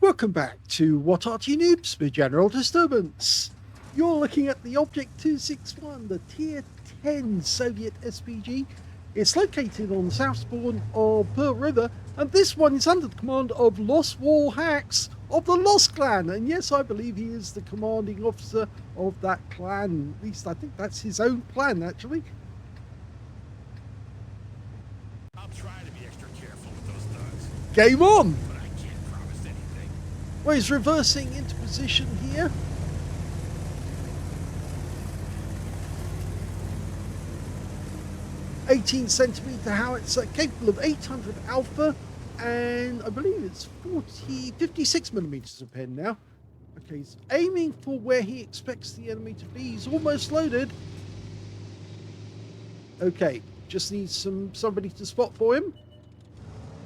Welcome back to What Arty Noobs with General Disturbance. You're looking at the Object 261, the Tier 10 Soviet SPG. It's located on the south spawn of Pearl River, and this one is under the command of Lost Wall Hacks of the Lost Clan. And yes, I believe he is the commanding officer of that clan. At least I think that's his own clan, actually. I'll try to be extra careful with those thugs. Game on! But I can't promise anything. Well, he's reversing into position here. .18cm howitzer capable of 800 alpha, and I believe it's 56mm of pen now. Okay, he's aiming for where he expects the enemy to be. He's almost loaded. Okay, just needs somebody to spot for him.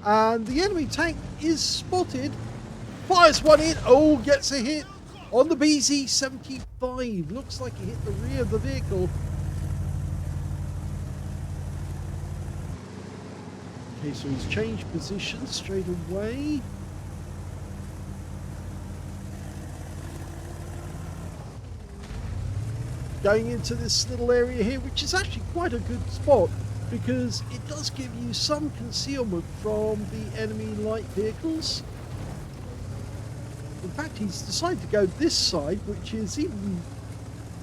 And the enemy tank is spotted. Fires one in. Oh, gets a hit on the BZ-75. Looks like he hit the rear of the vehicle. Okay, so he's changed position straight away. Going into this little area here, which is actually quite a good spot because it does give you some concealment from the enemy light vehicles. In fact, he's decided to go this side, which is even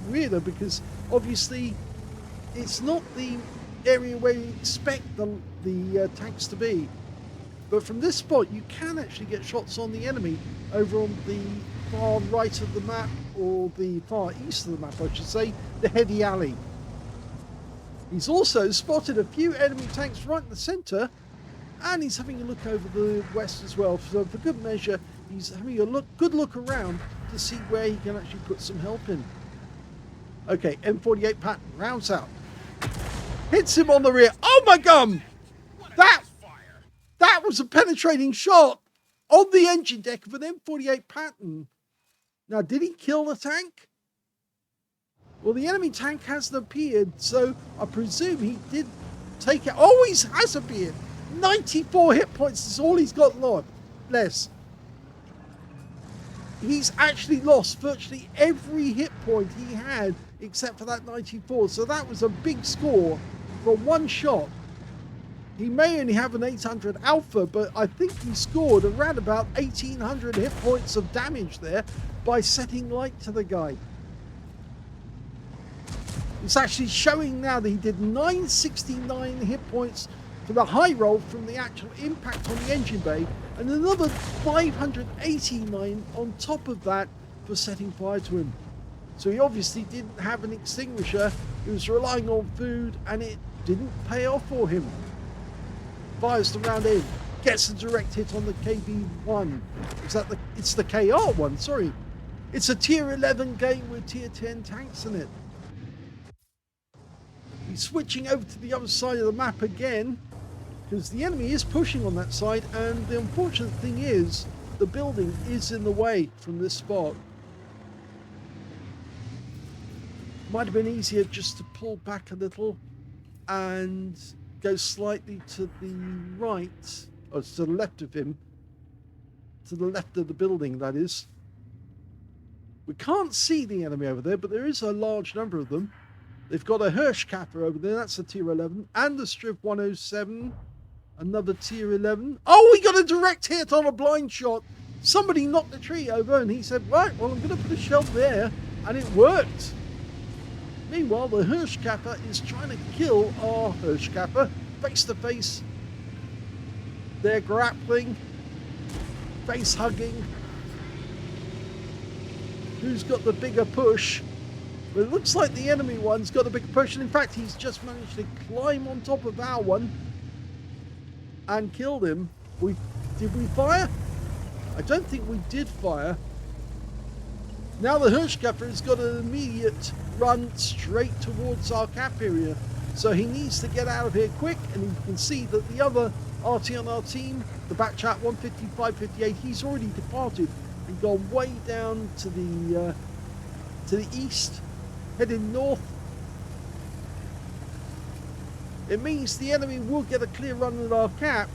weirder because obviously it's not the area where you expect the tanks to be. But from this spot, you can actually get shots on the enemy over on the far right of the map, or the far east of the map, I should say, the heady alley. He's also spotted a few enemy tanks right in the centre, and he's having a look over the west as well. So for good measure, he's having a good look around to see where he can actually put some help in. Okay, M48 pattern, rounds out. Hits him on the rear. Oh my gum! That was a penetrating shot on the engine deck of an M48 pattern. Now, did he kill the tank? Well, the enemy tank hasn't appeared, so I presume he did take it. Oh, he has appeared. 94 hit points is all he's got less. He's actually lost virtually every hit point he had except for that 94. So that was a big score for one shot. He may only have an 800 alpha, but I think he scored around about 1800 hit points of damage there by setting light to the guy. It's actually showing now that he did 969 hit points for the high roll from the actual impact on the engine bay, and another 589 on top of that for setting fire to him. So he obviously didn't have an extinguisher. He was relying on food, and it didn't pay off for him. Fires the round in, gets a direct hit on the KB1. It's the KR one, sorry. It's a tier 11 game with tier 10 tanks in it. He's switching over to the other side of the map again, because the enemy is pushing on that side, and the unfortunate thing is, the building is in the way from this spot. Might have been easier just to pull back a little and go slightly to the right, or to the left of him, to the left of the building, that is. We can't see the enemy over there, but there is a large number of them. They've got a Hirschkapper over there, that's a tier 11, and a Strip 107, another tier 11. Oh, we got a direct hit on a blind shot. Somebody knocked the tree over, and he said, right, well, I'm going to put a shell there, and it worked. Meanwhile, the Hirschkapper is trying to kill our Hirschkapper face to face. They're grappling, face hugging. Who's got the bigger push? But it looks like the enemy one's got a big push, and in fact, he's just managed to climb on top of our one and killed him. Did we fire? I don't think we did fire. Now the Hirschkapper has got an immediate run straight towards our cap area. So he needs to get out of here quick, and you can see that the other Arty on our team, the Batchat 155-58, he's already departed and gone way down to the east, heading north. It means the enemy will get a clear run at our cap.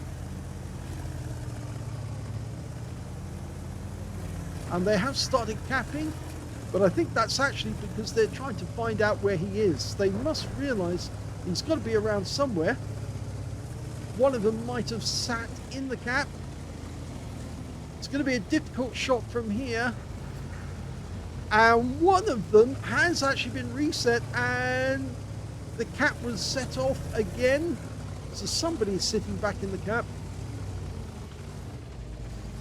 and they have started capping, but I think that's actually because they're trying to find out where he is. They must realize he's got to be around somewhere. One of them might have sat in the cap. It's going to be a difficult shot from here. And one of them has actually been reset, and the cap was set off again. So somebody is sitting back in the cap.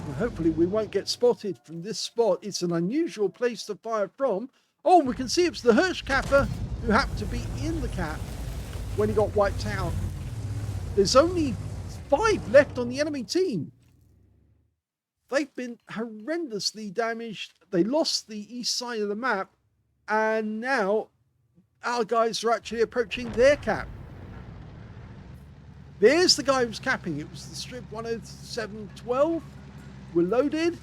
Well, hopefully we won't get spotted from this spot. It's an unusual place to fire from. Oh, we can see it's the Hirsch capper who happened to be in the cap when he got wiped out. There's only 5 left on the enemy team. They've been horrendously damaged. They lost the east side of the map, and now our guys are actually approaching their cap. There's the guy who's capping. It was the strip 10712. We're loaded.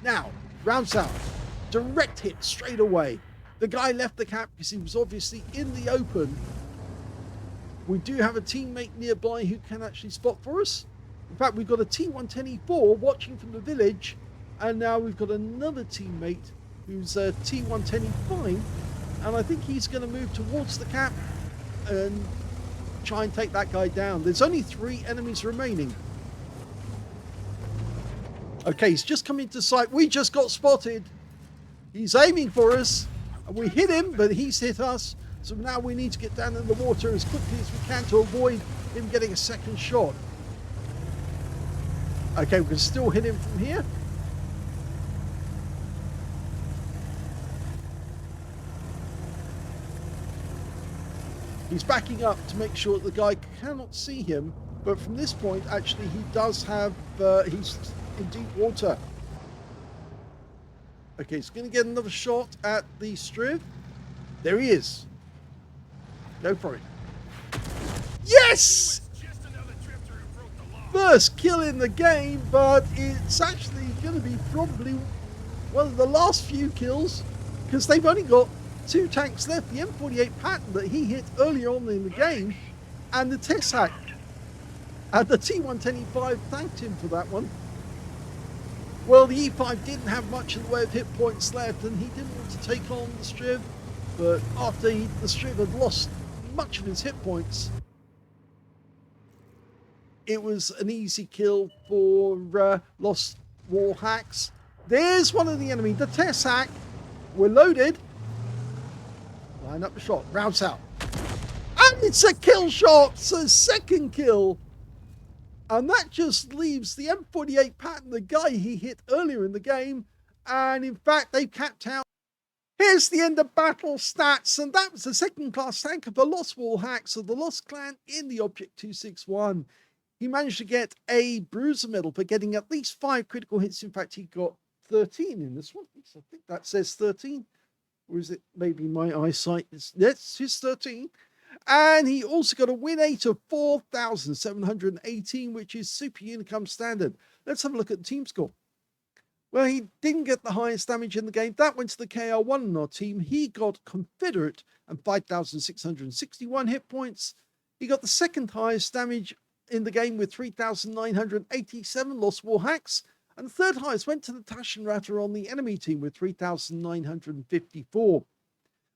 Now, round south. Direct hit straight away. The guy left the cap because he was obviously in the open. We do have a teammate nearby who can actually spot for us. In fact, we've got a T110E4 watching from the village, and now we've got another teammate who's a T110E5, and I think he's going to move towards the cap and try and take that guy down. There's only 3 enemies remaining. Okay, he's just come into sight. We just got spotted. He's aiming for us, and we hit him, but he's hit us. So now we need to get down in the water as quickly as we can to avoid him getting a second shot. Okay, we can still hit him from here. He's backing up to make sure that the guy cannot see him. But from this point, actually, he does have... he's in deep water. Okay, he's going to get another shot at the Striv. There he is. Go for it. Yes! First kill in the game, but it's actually going to be probably one of the last few kills because they've only got 2 tanks left. The M48 Patton that he hit earlier on in the game, and the Teshack. And the T110E5 thanked him for that one. Well, the E5 didn't have much in the way of hit points left, and he didn't want to take on the Striv, but after the Striv had lost much of his hit points, it was an easy kill for Lost War Hacks. There's one of the enemy, the Teshack. We're loaded. Line up the shot. Rounds out. And it's a kill shot. It's a second kill. And that just leaves the M48 Patton, the guy he hit earlier in the game. And in fact, they've capped out. Here's the end of battle stats. And that was the second class tank of the Lost War Hacks of the Lost Clan in the Object 261. He managed to get a Bruiser medal for getting at least 5 critical hits. In fact, he got 13 in this one. I think that says 13. Or is it maybe my eyesight? Yes, it's 13. And he also got a win rate of 4,718, which is Super Unicum standard. Let's have a look at the team score. Well, he didn't get the highest damage in the game. That went to the KR1 in our team. He got Confederate and 5,661 hit points. He got the second highest damage in the game with 3,987 Lost War Hacks. And the third highest went to the Taschenratter on the enemy team with 3,954.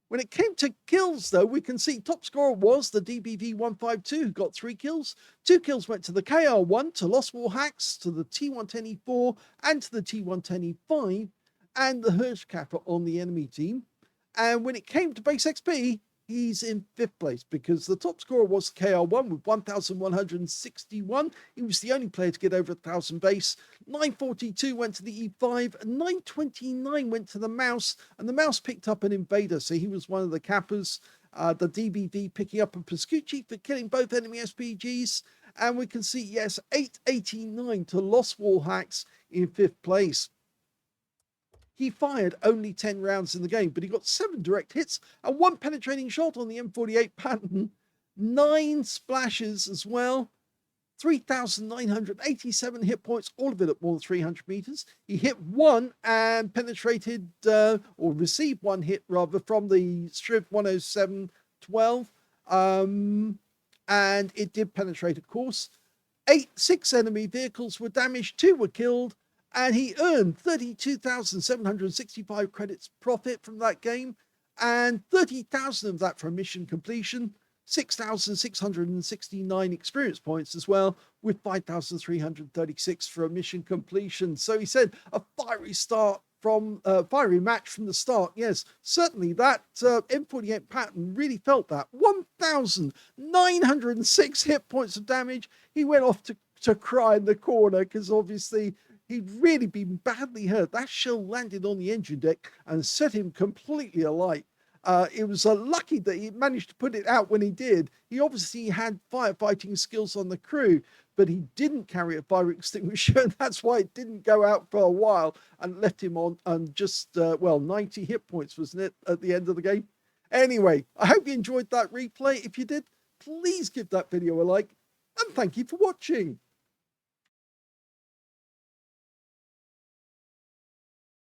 When it came to kills, though, we can see top scorer was the DBV152, who got 3 kills. 2 kills went to the KR1, to Lost War Hacks, to the T110E4, and to the T110E5, and the Hirsch Kappa on the enemy team. And when it came to base XP, he's in 5th place because the top scorer was KR1 with 1,161. He was the only player to get over 1,000 base. 942 went to the E5, and 929 went to the Mouse, and the Mouse picked up an Invader, so he was one of the cappers. The DBV picking up a Pascucci for killing both enemy SPGs, and we can see, yes, 889 to Lost War Hacks in 5th place. He fired only 10 rounds in the game, but he got 7 direct hits and 1 penetrating shot on the M48 Patton, 9 splashes as well, 3,987 hit points, all of it at more than 300 meters. He hit 1 and penetrated, or received 1 hit rather, from the Striv 10712, and it did penetrate, of course. 6 enemy vehicles were damaged, 2 were killed, and he earned 32,765 credits profit from that game, and 30,000 of that for mission completion, 6,669 experience points as well, with 5,336 for a mission completion. So he said a fiery match from the start. Yes, certainly that M48 pattern really felt that. 1,906 hit points of damage. He went off to cry in the corner because obviously he'd really been badly hurt. That shell landed on the engine deck and set him completely alight. It was lucky that he managed to put it out when he did. He obviously had firefighting skills on the crew, but he didn't carry a fire extinguisher, and that's why it didn't go out for a while and left him on just 90 hit points, wasn't it, at the end of the game? Anyway, I hope you enjoyed that replay. If you did, please give that video a like, and thank you for watching.